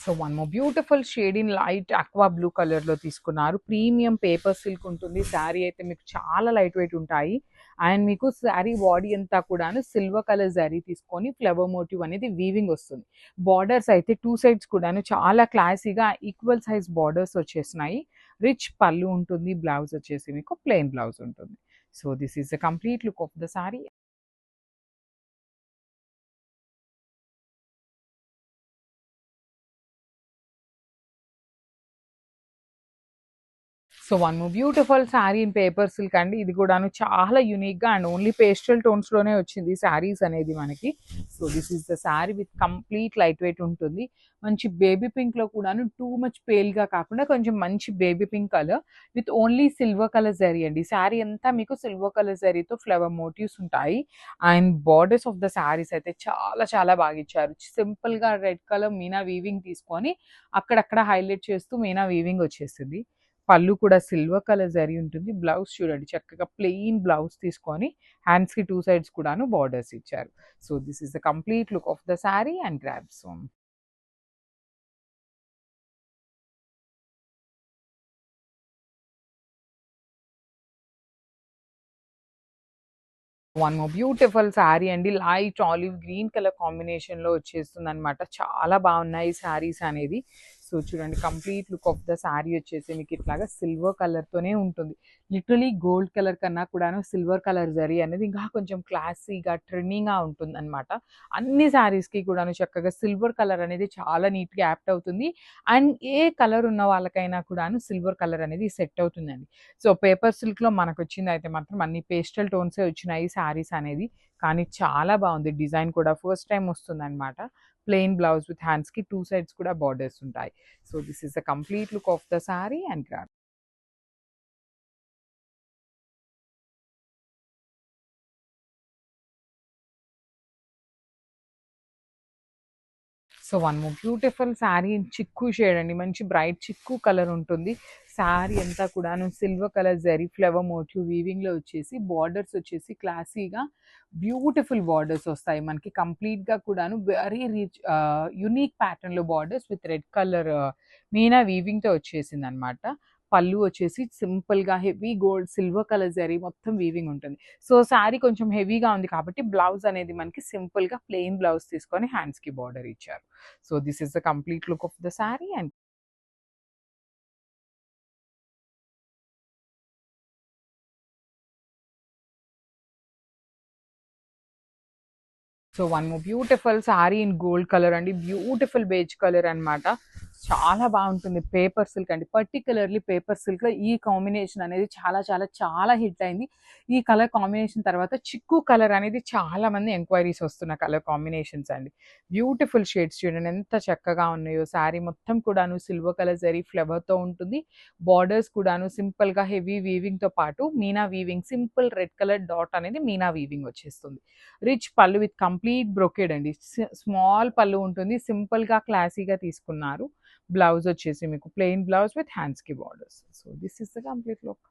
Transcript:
So one more beautiful shade in light aqua blue కలర్లో తీసుకున్నారు. Premium paper silk ఉంటుంది. శారీ అయితే మీకు చాలా లైట్ వెయిట్ ఉంటాయి. అండ్ మీకు శారీ బాడీ అంతా కూడాను సిల్వర్ కలర్ జరీ తీసుకొని ఫ్లవర్ మోటివ్ అనేది వీవింగ్ వస్తుంది. బార్డర్స్ అయితే టూ సైడ్స్ కూడాను చాలా క్లాసీగా ఈక్వల్ సైజ్ బార్డర్స్ వచ్చేసినాయి. రిచ్ పళ్ళు ఉంటుంది. బ్లౌజ్ వచ్చేసి మీకు ప్లెయిన్ బ్లౌజ్ ఉంటుంది. So this is the complete look of the sari. So one more beautiful sari in paper silk అండి. ఇది కూడాను చాలా యూనిక్గా అండ్ ఓన్లీ పేస్టల్ టోన్స్లోనే వచ్చింది శారీస్ అనేది మనకి. So this is the sari with complete light weight ఉంటుంది. మంచి బేబీ పింక్లో కూడాను టూ మచ్ పేల్గా కాకుండా కొంచెం మంచి baby pink colour with only silver colour zari అండి. శారీ అంతా మీకు సిల్వర్ కలర్ జరీతో ఫ్లవర్ మోటివ్స్ ఉంటాయి. And borders of the saris అయితే చాలా చాలా బాగా ఇచ్చారు. సింపుల్గా రెడ్ కలర్ మీనా వీవింగ్ తీసుకొని అక్కడక్కడ హైలైట్ చేస్తూ మీనా వీవింగ్ వచ్చేసింది. పళ్ళు కూడా సిల్వర్ కలర్ జరీ ఉంటుంది. బ్లౌజ్ చూడండి చక్కగా ప్లెయిన్ బ్లౌజ్ తీసుకొని హ్యాండ్స్కి టూ సైడ్స్ కూడాను బార్డర్స్ ఇచ్చారు. So this is the complete look of the sari and grab some. One more beautiful sari అండి. లైట్ ఆలివ్ గ్రీన్ కలర్ కాంబినేషన్లో వచ్చేస్తుంది అనమాట. చాలా బాగున్నాయి శారీస్ అనేది. సో చూడండి complete look of the sari వచ్చేసి మీకు ఇట్లాగా సిల్వర్ కలర్తోనే ఉంటుంది. లిటరలీ గోల్డ్ కలర్ కన్నా కూడాను సిల్వర్ కలర్ జరీ అనేది ఇంకా కొంచెం క్లాసీగా ట్రెండింగ్గా ఉంటుంది అనమాట. అన్ని శారీస్కి కూడాను చక్కగా సిల్వర్ కలర్ అనేది చాలా నీట్గా యాప్ట్ అవుతుంది. అండ్ ఏ కలర్ ఉన్న వాళ్ళకైనా కూడాను సిల్వర్ కలర్ అనేది సెట్ అవుతుందండి. సో పేపర్ సిల్క్‌లో మనకొచ్చింది అయితే మాత్రం అన్ని పేస్టల్ టోన్సే వచ్చినాయి శారీస్ అనేది. కానీ చాలా బావుంది. డిజైన్ కూడా ఫస్ట్ టైమ్ వస్తుందనమాట. ప్లెయిన్ బ్లౌజ్ విత్ హ్యాండ్స్‌కి టూ సైడ్స్ కూడా బార్డర్స్ ఉంటాయి. So this is the complete look of the sari and grab. So one more beautiful sari in chikku shade అండి. మంచి బ్రైట్ చిక్కు కలర్ ఉంటుంది. శారీ అంతా కూడాను silver colour zari flower motif వీవింగ్‌లో వచ్చేసి బార్డర్స్ వచ్చేసి క్లాసీగా బ్యూటిఫుల్ బార్డర్స్ వస్తాయి. మనకి కంప్లీట్‌గా కూడాను వెరీ రిచ్ యూనిక్ ప్యాటర్న్‌లో borders with red colour meena వీవింగ్‌తో వచ్చేసిందనమాట. పళ్ళు వచ్చేసి సింపుల్‌గా heavy gold silver colour zari మొత్తం వీవింగ్ ఉంటుంది. సో శారీ కొంచెం హెవీగా ఉంది కాబట్టి బ్లౌజ్ అనేది మనకి సింపుల్‌గా ప్లెయిన్ బ్లౌజ్ తీసుకొని హ్యాండ్స్‌కి బార్డర్ ఇచ్చారు. So this is the complete look of the sari and so one more beautiful sari in gold colour అండి. బ్యూటిఫుల్ బేజ్ కలర్ అనమాట. చాలా బాగుంటుంది. పేపర్ సిల్క్ అండి. పర్టిక్యులర్లీ పేపర్ సిల్క్‌లో ఈ కాంబినేషన్ అనేది చాలా చాలా చాలా హిట్ అయింది. ఈ కలర్ కాంబినేషన్ తర్వాత చిక్కు కలర్ అనేది చాలా మంది ఎంక్వైరీస్ వస్తున్న కలర్ కాంబినేషన్స్ అండి. బ్యూటిఫుల్ షేడ్స్ చూడండి ఎంత చక్కగా ఉన్నాయో. శారీ మొత్తం కూడాను సిల్వర్ కలర్ జరీ ఫ్లవర్‌తో ఉంటుంది. బార్డర్స్ కూడాను సింపుల్‌గా హెవీ వీవింగ్‌తో పాటు Meena weaving simple red colour dot అనేది మీనా వీవింగ్ వచ్చేస్తుంది. రిచ్ పళ్ళు విత్ కంప్లీట్ బ్రొకేడ్ అండి. స్మాల్ పళ్ళు ఉంటుంది. సింపుల్‌గా క్లాసీగా తీసుకున్నారు. బ్లౌజ్ వచ్చేసి మీకు ప్లెయిన్ బ్లౌజ్ విత్ హ్యాండ్స్‌కి borders. So this is the complete look.